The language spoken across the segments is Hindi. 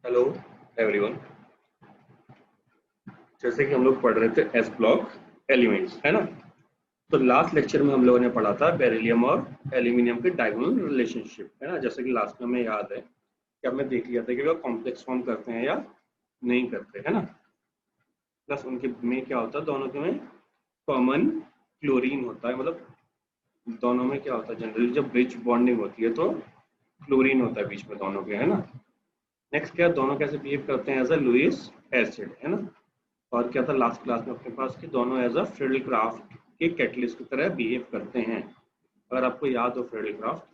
Hello everyone. जैसे कि हम लोग पढ़ रहे थे एस ब्लॉक एलिमेंट्स, है ना। तो लास्ट लेक्चर में हम लोगों ने पढ़ा था बेरिलियम और एल्यूमिनियम के डायगोनल रिलेशनशिप, है ना। जैसे कि लास्ट में हमें याद है कि हमने देख लिया था कि वो कॉम्प्लेक्स फॉर्म करते हैं या नहीं करते, है ना। प्लस उनके में क्या होता है, दोनों के में कॉमन क्लोरीन होता है। मतलब दोनों में क्या होता है, जनरली जब ब्रिज बॉन्डिंग होती है तो क्लोरीन होता है बीच में दोनों के, है ना। नेक्स्ट क्या, दोनों कैसे बिहेव करते हैं एज अ लुईस एसिड, है ना। और क्या था लास्ट क्लास में अपने पास कि दोनों एज अ फ्रेडल क्राफ्ट के कैटलिस्ट की तरह बिहेव करते हैं। अगर आपको याद हो फ्रेडल क्राफ्ट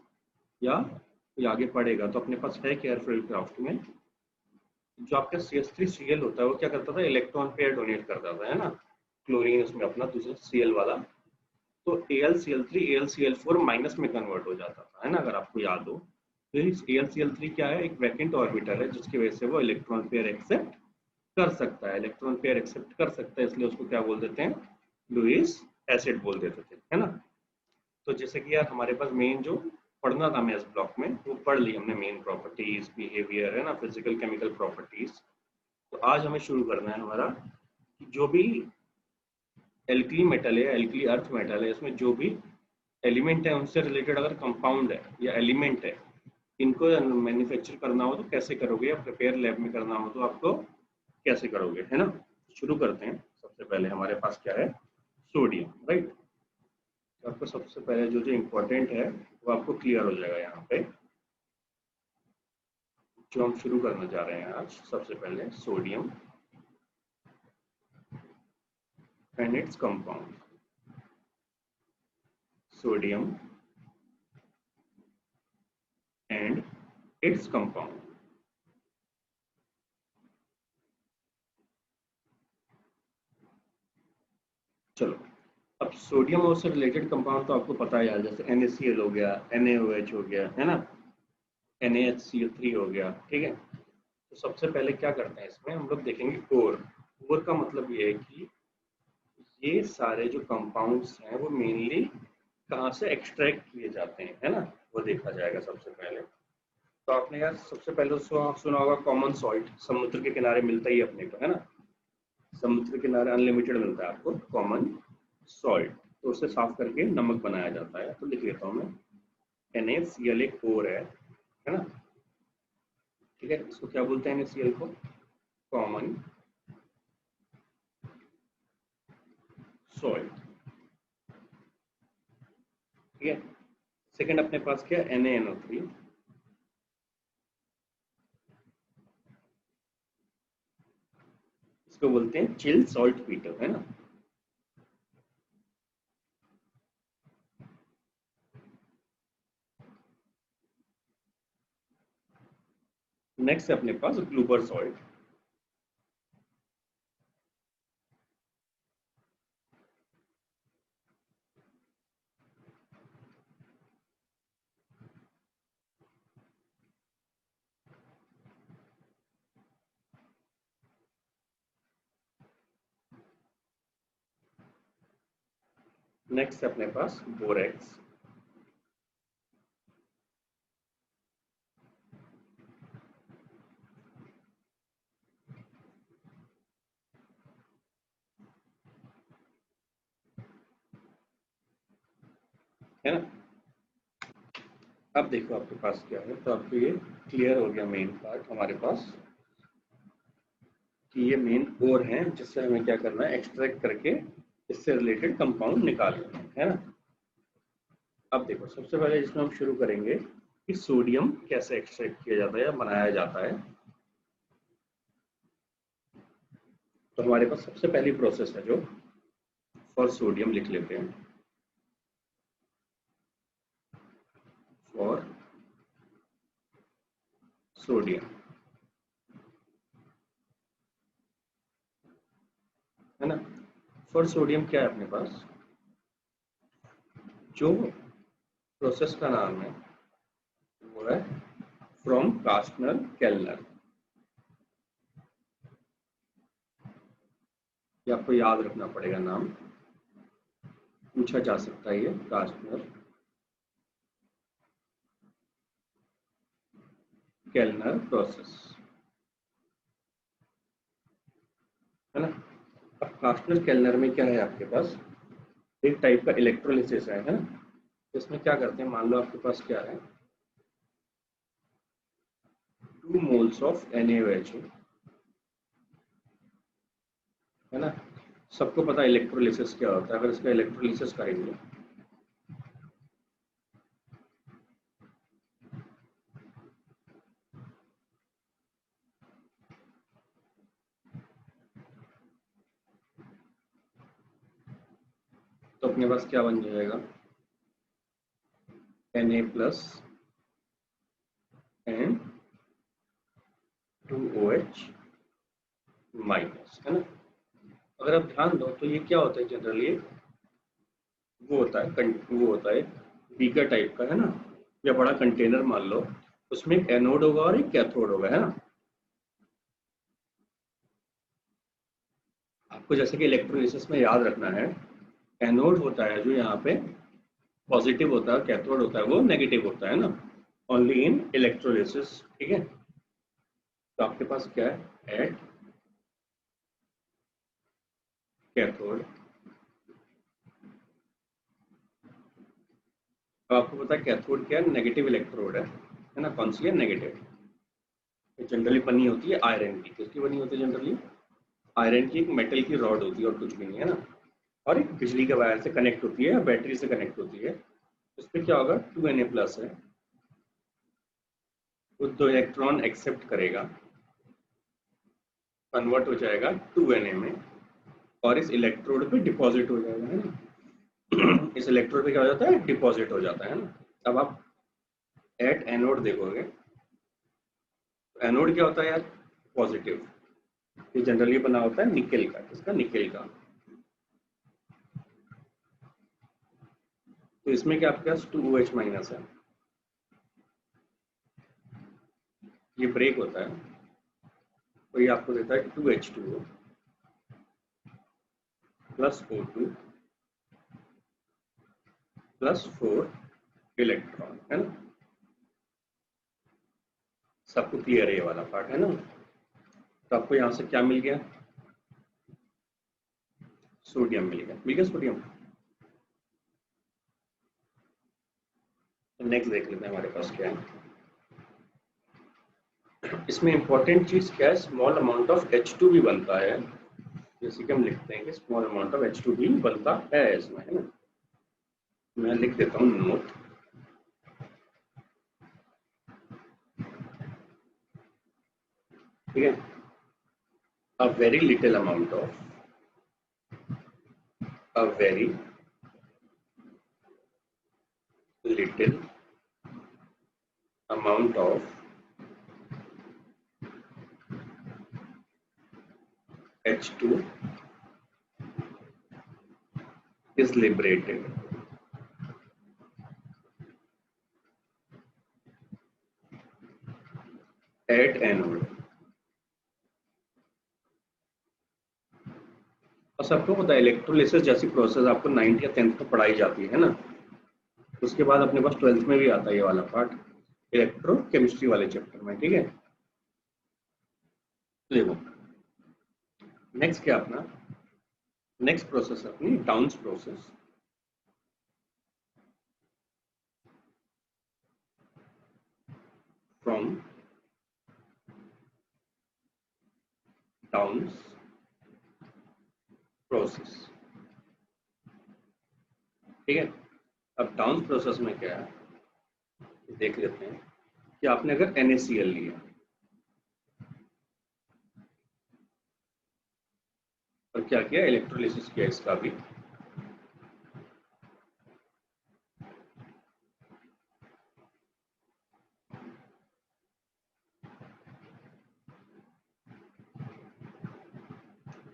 या कोई आगे पढ़ेगा तो अपने पास है क्या फ्रेडल क्राफ्ट में, जो आपका CH3Cl होता है वो क्या करता था, इलेक्ट्रॉन पेयर डोनेट करता था, है ना। क्लोरीन उसमें अपना दूसरा Cl वाला, तो AlCl3 AlCl4 माइनस में कन्वर्ट हो जाता था, है ना, अगर आपको याद हो। तो AlCl3 क्या है, एक वैकेंट ऑर्बिटल है जिसकी वजह से वो इलेक्ट्रॉन पेयर एक्सेप्ट कर सकता है, इलेक्ट्रॉन पेयर एक्सेप्ट कर सकता है, इसलिए उसको क्या बोल देते हैं, लुईस एसिड बोल देते थे, है ना। तो जैसे कि यार हमारे पास मेन जो पढ़ना था मैथ्स ब्लॉक में वो पढ़ ली हमने, मेन प्रॉपर्टीज, बिहेवियर, है ना, फिजिकल केमिकल प्रॉपर्टीज। तो आज हमें शुरू करना है हमारा कि जो भी एल्कली मेटल है, एल्कली अर्थ मेटल है, इसमें जो भी एलिमेंट है उनसे रिलेटेड अगर कंपाउंड है या एलिमेंट है, इनको मैन्युफैक्चर करना हो तो कैसे करोगे, या प्रिपेयर लैब में करना हो तो आपको कैसे करोगे, है ना। शुरू करते हैं। सबसे पहले हमारे पास क्या है, सोडियम, राइट। तो आपको सबसे पहले जो जो इम्पोर्टेंट है वो आपको क्लियर हो जाएगा यहाँ पे। जो हम शुरू करना चाह रहे हैं आज, सबसे पहले sodium and its compound. Sodium and its compound. चलो, अब सोडियम और उससे रिलेटेड कंपाउंड तो आपको पता है यार, जैसे NaCl हो गया, NaOH हो गया, है ना, NaHCl3 हो गया, ठीक है। तो सबसे पहले क्या करते हैं, इसमें हम लोग देखेंगे ओर। ओर का मतलब ये है कि ये सारे जो कंपाउंड्स हैं वो मेनली कहाँ से एक्सट्रैक्ट किए जाते हैं, है ना, वो देखा जाएगा सबसे पहले। तो आपने यार सबसे पहले उसको सुना होगा कॉमन सॉल्ट, समुद्र के किनारे मिलता ही अपने को, है ना। समुद्र के किनारे अनलिमिटेड मिलता है आपको कॉमन सॉल्ट। तो उसे साफ करके नमक बनाया जाता है। तो लिख लेता हूँ मैं, NaCl एक और है ना। ठीक है, इसको क्या बोलते हैं, NaCl को कॉमन सॉल्ट, ठीक है। सेकंड अपने पास क्या, NaNO3, इसको बोलते हैं चिल सॉल्ट पीटर, है ना। नेक्स्ट है अपने पास ग्लूबर सॉल्ट। नेक्स्ट है अपने पास बोरेक्स। है ना। अब देखो आपके पास क्या है, तो आपको ये क्लियर हो गया मेन पार्ट हमारे पास कि ये मेन ओर है जिससे हमें क्या करना है, एक्सट्रैक्ट करके इससे रिलेटेड कंपाउंड निकालना है ना। अब देखो सबसे पहले जिसमें हम शुरू करेंगे कि सोडियम कैसे एक्सट्रैक्ट किया जाता है या बनाया जाता है। तो हमारे पास सबसे पहली प्रोसेस है जो फॉर सोडियम, लिख लेते हैं फॉर सोडियम, है ना। फॉर सोडियम क्या है अपने पास, जो प्रोसेस का नाम है वो है फ्रॉम कास्टनर केल्नर। ये आपको याद रखना पड़ेगा नाम, पूछा जा सकता है ये, कास्टनर केल्नर प्रोसेस। फास्टनर केल्नर में क्या है आपके पास, एक टाइप का इलेक्ट्रोलिसिस है ना। इसमें क्या करते हैं, मान लो आपके पास क्या है, 2 मोल्स ऑफ NaOH है ना। सबको पता है इलेक्ट्रोलिसिस क्या होता है। अगर इसका इलेक्ट्रोलिसिस करेंगे तो अपने पास क्या बन जाएगा, Na plus and 2OH minus है ना। अगर आप ध्यान दो तो ये क्या होता है जनरली, वो होता है बीकर टाइप का है ना, या बड़ा कंटेनर मान लो, उसमें एक एनोड होगा और एक कैथोड होगा है ना। आपको जैसे कि इलेक्ट्रोलिसिस में याद रखना है, एनोड होता है जो यहाँ पे पॉजिटिव होता है, कैथोड होता है वो नेगेटिव होता है ना, ओनली इन इलेक्ट्रोलिसिस। ठीक है, तो आपके पास क्या है, एट कैथोड। तो आपको पता है कैथोड क्या है, नेगेटिव इलेक्ट्रोड है ना। कौन सी है, नेगेटिव। जनरली बनी होती है आयरन की। किसकी बनी होती है जनरली, आयरन की। एक मेटल की रॉड होती है और कुछ भी नहीं है ना, और एक बिजली के वायर से कनेक्ट होती है या बैटरी से कनेक्ट होती है। इसमें क्या होगा, 2Na प्लस है, वो 2 इलेक्ट्रॉन एक्सेप्ट करेगा, कन्वर्ट हो जाएगा 2Na में, और इस इलेक्ट्रोड पे डिपॉजिट हो जाएगा है ना। इस इलेक्ट्रोड पे क्या हो जाता है, डिपॉजिट हो जाता है ना। अब आप एट एनोड देखोगे, एनोड क्या होता है यार, पॉजिटिव। ये जनरली बना होता है निकेल का, किसका, निकेल का। तो इसमें क्या आपके पास 2OH माइनस है, ये ब्रेक होता है, तो ये आपको देता है 2H2O plus O2 plus 4 electron है ना। सबको क्लियर है ये वाला पार्ट है ना। तो आपको यहाँ से क्या मिल गया, सोडियम मिल गया सोडियम। तो नेक्स्ट देख लेते हैं हमारे पास क्या है। इसमें इंपॉर्टेंट चीज क्या है, स्मॉल अमाउंट ऑफ H2 भी बनता है, जैसे कि हम लिखते हैं कि स्मॉल अमाउंट ऑफ H2 भी बनता है इसमें है ना। मैं लिख देता हूँ नोट, ठीक है। A very little amount of, a very little amount of H2 is liberated at anode। और सबको पता है इलेक्ट्रोलिसिस जैसी प्रोसेस आपको 9th या 10th में पढ़ाई जाती है ना। उसके बाद अपने पास 12th में भी आता है ये वाला पार्ट, इलेक्ट्रोकेमिस्ट्री वाले चैप्टर में, ठीक है। देखो नेक्स्ट क्या अपना, नेक्स्ट प्रोसेस अपनी downs process. From downs process, ठीक है। अब डाउन्स प्रोसेस में क्या है देख लेते हैं, कि आपने अगर NaCl लिया और क्या किया, इलेक्ट्रोलिसिस किया इसका भी,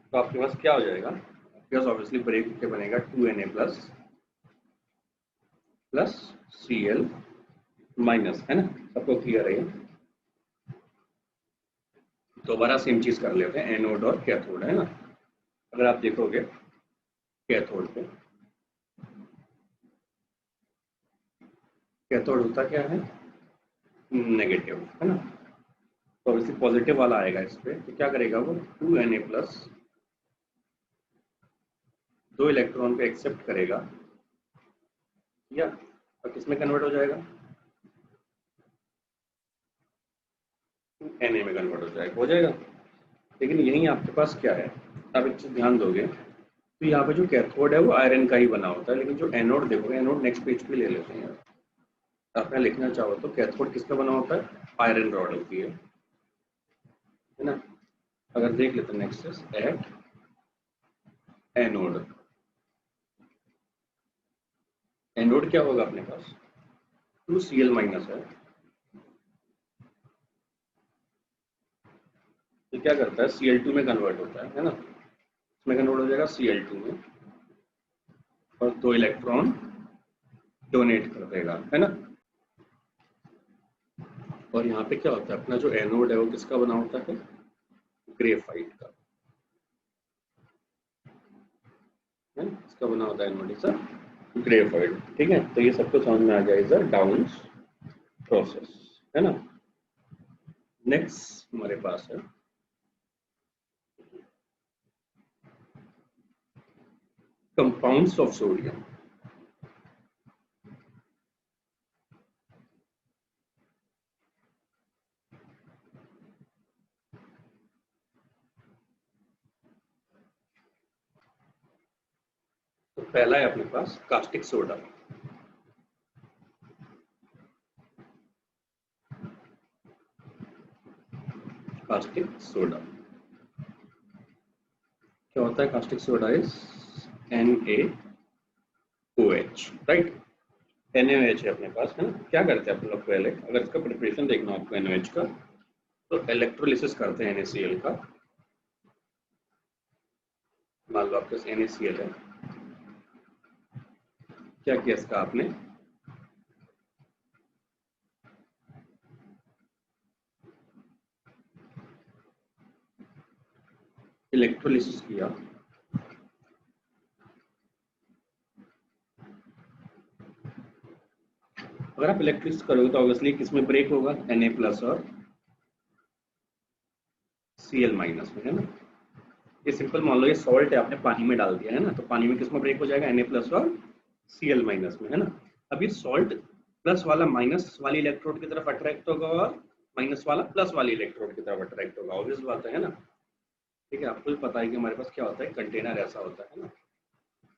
तो आपके पास क्या हो जाएगा, आपके पास ऑब्वियसली ब्रेक के बनेगा 2Na plus plus Cl minus है ना। सबको क्लियर है ये। दोबारा सेम चीज कर लेते हैं, एनोड और कैथोड है ना। अगर आप देखोगे कैथोड पे, कैथोड होता क्या है, नेगेटिव है ना। तो ऑब्वियसली पॉजिटिव वाला आएगा इस पे, तो क्या करेगा वो 2Na प्लस दो इलेक्ट्रॉन को एक्सेप्ट करेगा या और किस में कन्वर्ट हो जाएगा, Na में कन्वर्ट हो जाएगा। लेकिन यही आपके पास क्या है, आप एक चीज ध्यान दोगे तो यहाँ पे जो कैथोड है वो आयरन का ही बना होता है, लेकिन जो एनोड देखोगे, एनोड नेक्स्ट पेज पे ले लेते हैं। आपने लिखना चाहो तो कैथोड किसका बना होता है, आयरन रॉड होती है ना। अगर देख लेते हैं next is at anode. Anode क्या होगा अपने पास, 2Cl माइनस है। तो क्या करता है, Cl2 में कन्वर्ट होता है ना, इसमें कन्वर्ट हो जाएगा Cl2 में, और दो इलेक्ट्रॉन डोनेट कर देगा, है ना। और यहाँ पे क्या होता है, अपना जो एनोड है वो किसका बना होता है, ग्रेफाइट का, है ना, इसका बना होता है एनोड इज ग्रेफाइट। ठीक है, तो ये सबको समझ में आ गया, इज अ डाउन प्रोसेस, है ना। नेक्स्ट हमारे पास है कंपाउंड्स ऑफ सोडियम। तो पहला है अपने पास कास्टिक सोडा। कास्टिक सोडा क्या होता है, caustic soda is NaOH, right. NaOH है अपने पास, है ना। क्या करते हैं अपन लोग, पहले अगर इसका प्रिपरेशन देखना हो आपको NaOH का, तो इलेक्ट्रोलिसिस करते हैं NaCl का। मान लो आपके पास NaCl है, क्या किया इसका आपने, इलेक्ट्रोलिसिस किया। अगर आप इलेक्ट्रोलिसिस करोगे तो ऑब्वियसली किसमें ब्रेक होगा, Na प्लस और Cl माइनस में, है ना। ये सिंपल मान लो, ये सॉल्ट है, आपने पानी में डाल दिया है ना, तो पानी में किसमें ब्रेक हो जाएगा, Na प्लस और Cl माइनस में, है ना। अब ये सॉल्ट प्लस वाला माइनस वाली इलेक्ट्रोड की तरफ अट्रैक्ट होगा और माइनस वाला प्लस वाली इलेक्ट्रोड की तरफ अट्रैक्ट होगा, ऑब्वियस बात है ना। ठीक है, आपको भी पता है कि हमारे पास क्या होता है, कंटेनर ऐसा होता है ना,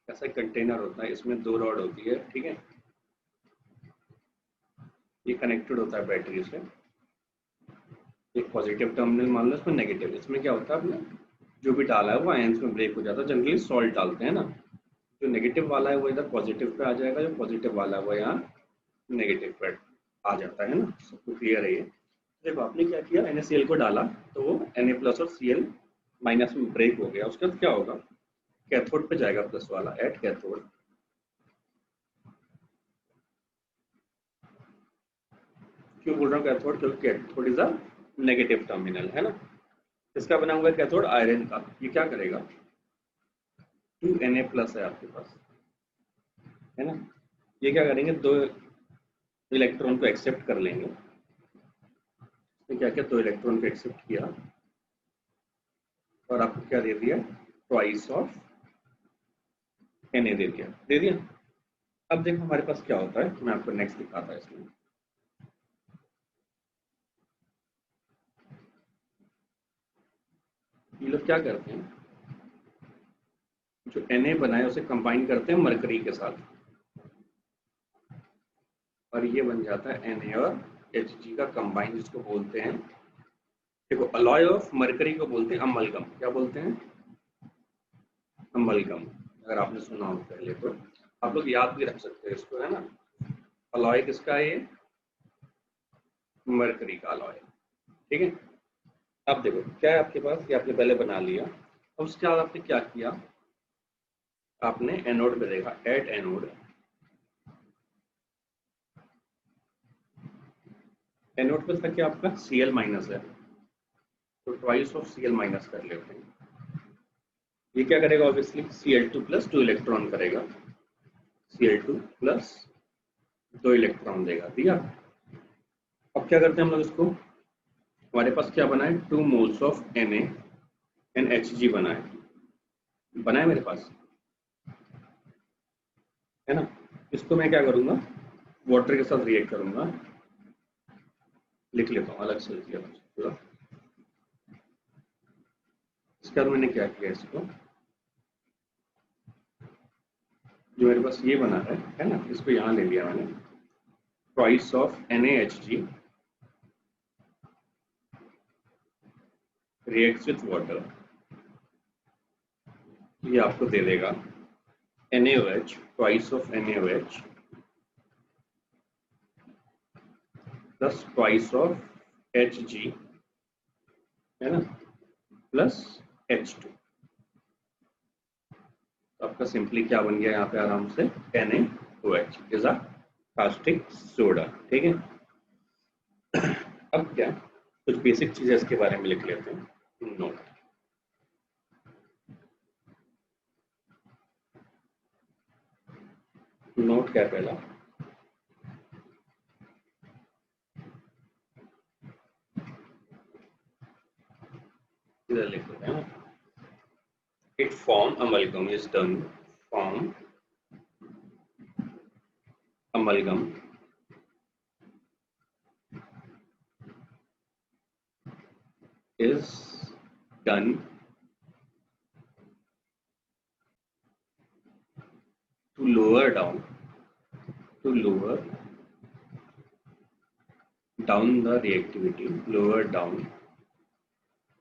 ऐसा कंटेनर होता है, इसमें दो रॉड होती है, ठीक है। ये कनेक्टेड होता है बैटरी से, एक पॉजिटिव टर्मिनल मान लो, इसमें नेगेटिव। इसमें क्या होता है, आपने जो भी डाला है वो आयंस में ब्रेक हो जाता है। जनरली सॉल्ट डालते हैं ना, जो नेगेटिव वाला है वो इधर पॉजिटिव पे आ जाएगा, जो पॉजिटिव वाला है वो यहाँ नेगेटिव पे आ जाता है ना। सबको क्लियर है ये। देखो आपने क्या किया, NaCl को डाला तो वो Na प्लस और Cl माइनस में ब्रेक हो गया। उसके बाद क्या होगा, कैथोड पे जाएगा प्लस वाला, एट कैथोड। क्यों बोल रहा हूँ कैथोड, क्योंकि cathode is a negative terminal, है ना। इसका बना हुआ कैथोड आयरन का, ये क्या करेगा, 2Na प्लस है आपके पास, है ना। ये क्या करेंगे, दो इलेक्ट्रॉन को एक्सेप्ट कर लेंगे। तो क्या क्या, दो इलेक्ट्रॉन को एक्सेप्ट किया और आपको क्या दे दिया, ट्वाइस ऑफ Na दे दिया। अब देखो हमारे पास क्या होता है, मैं आपको नेक्स्ट दिखाता है इसमें। ये लोग क्या करते हैं, जो Na बनाए उसे कंबाइन करते हैं मरकरी के साथ, और ये बन जाता है Na और Hg का कंबाइन, जिसको बोलते हैं, देखो अलॉय ऑफ मरकरी को बोलते हैं अमलगम। क्या बोलते हैं, अमलगम। अगर आपने सुना हो पहले तो आप लोग याद भी रख सकते हैं इसको, है ना। अलॉय किसका है, ये मरकरी का अलॉय, ठीक है। अब देखो क्या है आपके पास, ये आपने पहले बना लिया। अब उसके बाद आपने क्या किया, आपने एनोड पे देखा, एट एनोड। एनोड पे था क्या आपका, Cl माइनस है, तो ट्वाइस ऑफ Cl माइनस कर लेते हैं। ये क्या करेगा, ऑब्वियसली Cl2 प्लस 2 इलेक्ट्रॉन करेगा, Cl2 प्लस 2 इलेक्ट्रॉन देगा, दिया। अब क्या करते हैं हम लोग इसको, हमारे पास क्या बना है, 2 moles of Na and Hg बना है मेरे पास। है ना। इसको मैं क्या करूंगा, वाटर के साथ रिएक्ट करूंगा, लिख लेता हूँ, अलग से लिख लेता हूँ पूरा। इसके बाद मैंने क्या किया, इसको जो मेरे पास ये बना है ना, इसको यहाँ ले लिया मैंने, twice of NaHG reacts with water, ये आपको दे देगा NaOH, twice of NaOH plus twice of Hg, है ना, प्लस H2। आपका सिंपली क्या बन गया यहाँ पे आराम से, NaOH is a caustic soda. ठीक है, अब क्या कुछ बेसिक चीजें इसके बारे में लिख लेते हैं। नोट, नोट क्या है पहला, इधर लिख लेते हैं। It form amalgam is done, form amalgam is done to lower down the reactivity, lower down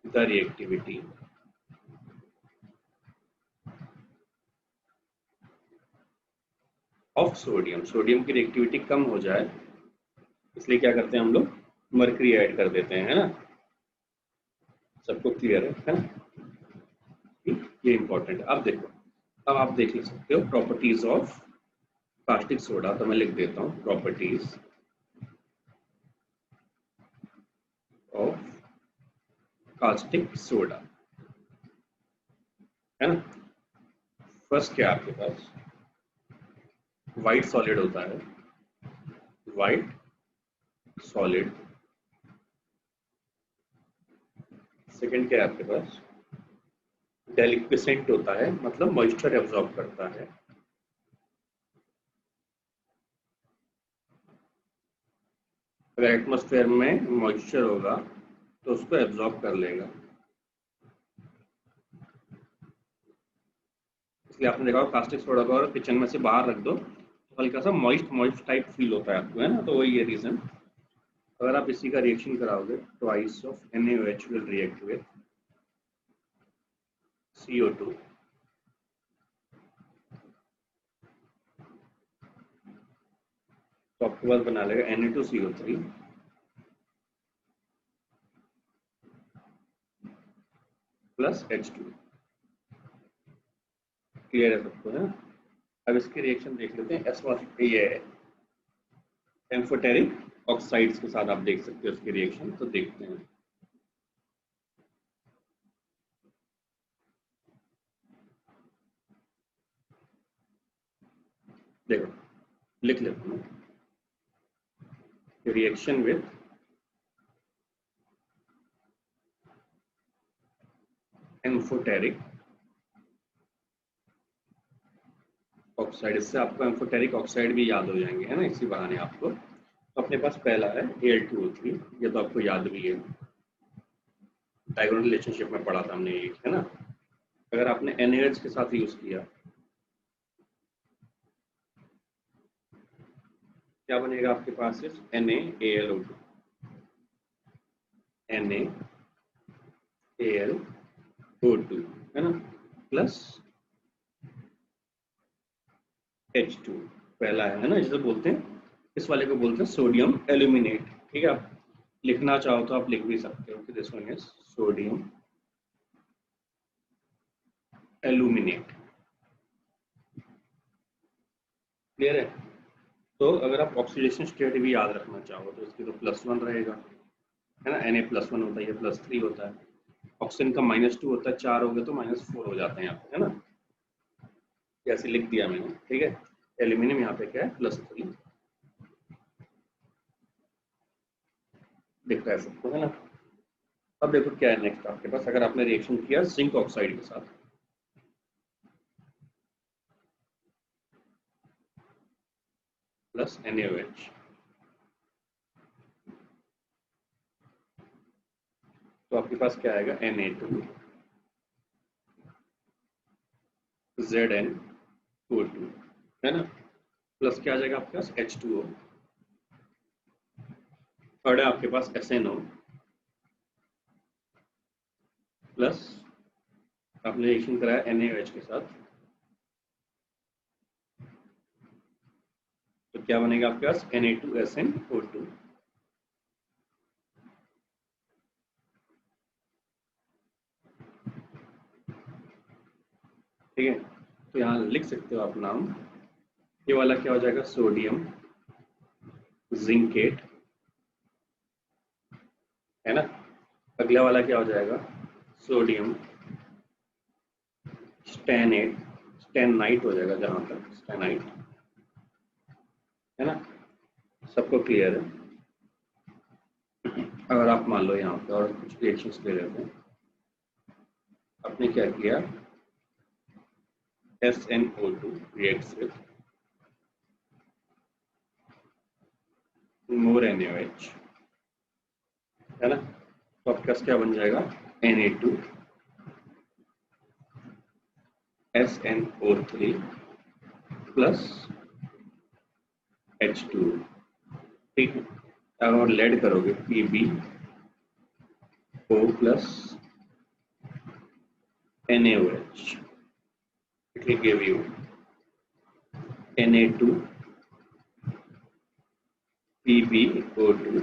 the reactivity of sodium. Sodium की रिएक्टिविटी कम हो जाए, इसलिए क्या करते हैं हम लोग, मर्करी ऐड कर देते हैं, है ना। सबको क्लियर है ना, ये इंपॉर्टेंट है। अब देखो, अब आप देख सकते हो प्रॉपर्टीज ऑफ कास्टिक सोडा, तो मैं लिख देता हूँ प्रॉपर्टीज ऑफ कास्टिक सोडा, है ना। फर्स्ट क्या आपके पास, व्हाइट सॉलिड होता है, व्हाइट सॉलिड। सेकंड क्या है आपके पास, डेलिक्विसेंट होता है, मतलब मॉइस्चर एब्जॉर्ब करता है। अगर एटमॉस्फेयर में मॉइस्चर होगा तो उसको एब्जॉर्ब कर लेगा, इसलिए आपने देखा कास्टिक सोडा को अगर किचन में से बाहर रख दो तो हल्का सा मॉइस्ट मॉइस्ट टाइप फील होता है आपको, है ना। तो वही है रीजन। अगर आप इसी का रिएक्शन कराओगे, twice of NaOH will react with CO2, तो आपके पास बना लेगा Na2CO3 प्लस H2। क्लियर है सबको, है। अब इसकी रिएक्शन देख लेते हैं। ये एम्फोटेरिक ऑक्साइड्स के साथ आप देख सकते हो इसकी रिएक्शन, तो देखते हैं। देखो, लिख लेता हूँ, रिएक्शन विथ एम्फोटेरिक ऑक्साइड, इससे आपको एम्फोटेरिक ऑक्साइड भी याद हो जाएंगे, है ना, इसी बहाने आपको। तो अपने पास पहला है Al2O3, ये तो आपको याद भी है, डायगोनल रिलेशनशिप में पढ़ा था हमने ये, है ना। अगर आपने NaOH के साथ यूज किया, क्या बनेगा आपके पास, NaAlO2, NaAlO2, है ना, प्लस H2 पहला है ना, जिसे बोलते हैं, इस वाले को बोलते हैं सोडियम एल्यूमिनेट। ठीक है, आप लिखना चाहो तो आप लिख भी सकते हो कि this one is sodium aluminate. Clear है। तो अगर आप ऑक्सीडेशन स्टेट भी याद रखना चाहो तो इसकी तो +1 रहेगा, है ना। Na+1 होता है, ये +3 होता है, ऑक्सीजन का -2 होता है, 4 हो गए तो -4 हो जाते हैं यहाँ पे, है ना। ऐसे लिख दिया मैंने, ठीक है। एल्यूमिनियम यहाँ पे क्या है, +3 दिख रहा है सबको, है ना। अब देखो क्या है नेक्स्ट आपके पास, अगर आपने रिएक्शन किया जिंक ऑक्साइड के साथ, प्लस NaOH। तो आपके पास क्या आएगा, Na2 ZnO2, है ना, प्लस क्या आ जाएगा आपके पास H2O। थर्ड है आपके पास SNO प्लस आपने रिएक्शन कराया NaOH के साथ, तो क्या बनेगा आपके पास Na2SnO2। ठीक है, तो यहाँ लिख सकते हो आप नाम, ये वाला क्या हो जाएगा, सोडियम जिंकेट, है ना। अगला वाला क्या हो जाएगा, सोडियम स्टेनेट, स्टेनाइट हो जाएगा जहां तक, स्टेनाइट, है ना। सबको क्लियर है। अगर आप मान लो यहाँ पे और कुछ रिएक्शंस ले लेते हैं, आपने क्या किया, SnO2 reacts with more NaOH, है ना। तो आपके पास क्या बन जाएगा, Na2 SnO3 प्लस H2, ठीक है। अगर लेड करोगे PbO plus NaOH, it will give you Na2 PbO2।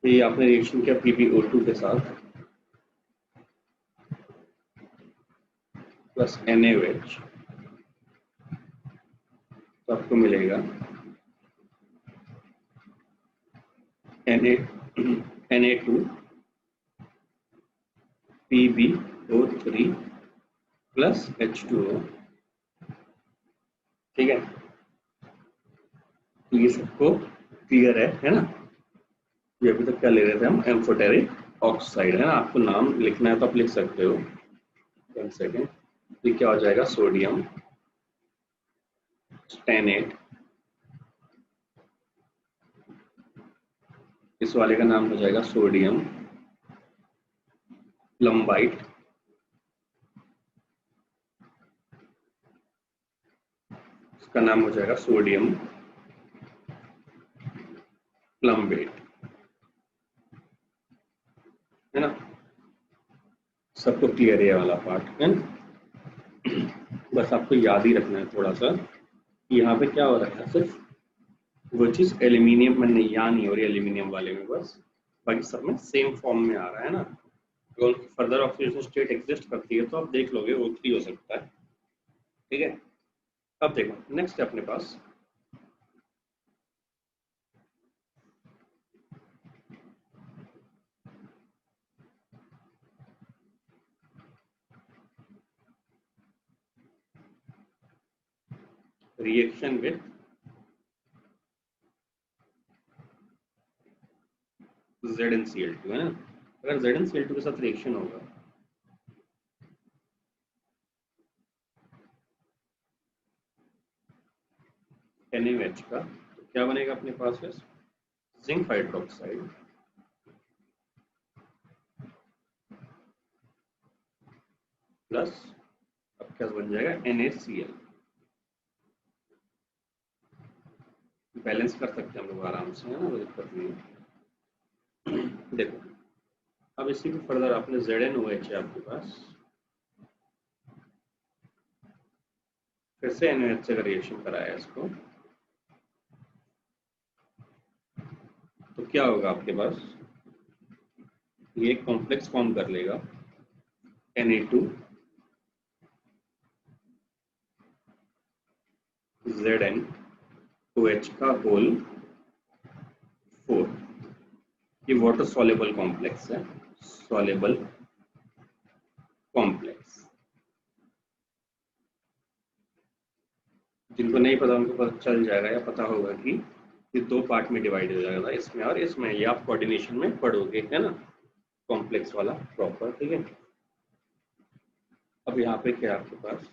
ये आपने रिएक्शन किया PbO2 के साथ प्लस NaOH, तो आपको मिलेगा Na2 PbO3 प्लस H2O, ठीक है। तो ये सबको क्लियर है ना। ये अभी तक क्या ले रहे थे हम, एम्फोटेरिक ऑक्साइड, है ना। आपको नाम लिखना है तो आप लिख सकते हो, 1 सेकेंड। ये क्या हो जाएगा, सोडियम स्टेनेट, इस वाले का नाम हो जाएगा सोडियम प्लम्बाइट, इसका नाम हो जाएगा सोडियम प्लम्बेट, है ना। सबको क्लियर है वाला पार्ट, है ना। बस आपको याद ही रखना है थोड़ा सा, यहाँ पे क्या हो रहा है, सिर्फ वो चीज एल्यूमिनियम में नहीं, यहाँ नहीं हो रही एल्यूमिनियम वाले में, बस बाकी सब में सेम फॉर्म में आ रहा है ना। अगर उनकी फर्दर ऑक्सीडेशन स्टेट एग्जिस्ट करती है तो आप देख लोगे O3 हो सकता है, ठीक है। अब देखो नेक्स्ट है अपने पास रिएक्शन विथ ZnCl2, है ना। अगर ZnCl2 के साथ रिएक्शन होगा NaOH का, तो क्या बनेगा अपने पास है, जिंक हाइड्रोक्साइड प्लस अब क्या बन जाएगा NaCl। बैलेंस कर सकते हैं हम लोग आराम से, है ना, कोई दिक्कत नहीं है। देखो अब इसी को फर्दर आपने ZnOH है आपके पास, फिर से NaOH से रिएक्शन कराया इसको, तो क्या होगा आपके पास, ये एक कॉम्प्लेक्स फॉर्म कर लेगा Na2 ZnOH का होल 4। ये वाटर सॉल्युबल कॉम्प्लेक्स है, सॉल्युबल कॉम्प्लेक्स। जिनको नहीं पता उनको पता चल जाएगा या पता होगा कि ये 2 पार्ट में डिवाइड हो जाएगा, इसमें और इसमें, ये आप कोऑर्डिनेशन में पढ़ोगे, है ना, कॉम्प्लेक्स वाला प्रॉपर, ठीक है। अब यहाँ पे क्या है आपके पास,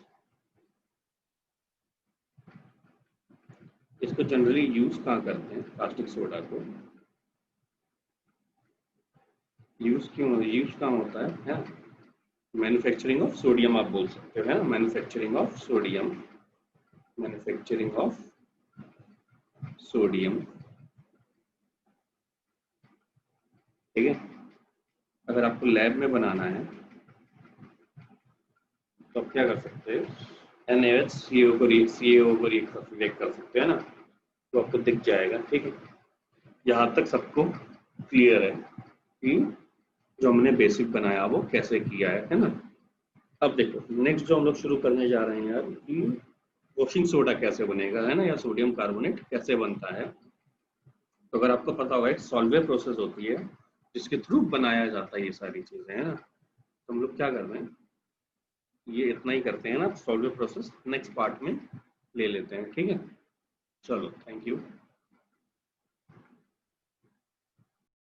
इसको जनरली यूज कहाँ करते हैं, कास्टिक सोडा को यूज कहाँ होता है? मैन्युफैक्चरिंग ऑफ सोडियम आप बोल सकते हो, है ना, manufacturing of sodium, manufacturing of sodium, ठीक है। अगर आपको लैब में बनाना है तो आप क्या कर सकते हैं, NaHCO को रिएक्ट कर सकते हैं ना, तो आपको दिख जाएगा, ठीक है। यहाँ तक सबको क्लियर है कि जो हमने बेसिक बनाया वो कैसे किया है ना। अब देखो नेक्स्ट जो हम लोग शुरू करने जा रहे हैं यार, कि वॉशिंग सोडा कैसे बनेगा, है ना, या सोडियम कार्बोनेट कैसे बनता है। तो अगर आपको पता होगा एक सॉल्वेयर प्रोसेस होती है जिसके थ्रू बनाया जाता है ये सारी चीजें, है ना। तो हम लोग क्या कर रहे हैं, ये इतना ही करते हैं ना, सॉल्वेयर प्रोसेस नेक्स्ट पार्ट में ले लेते हैं, ठीक है। चलो थैंक यू।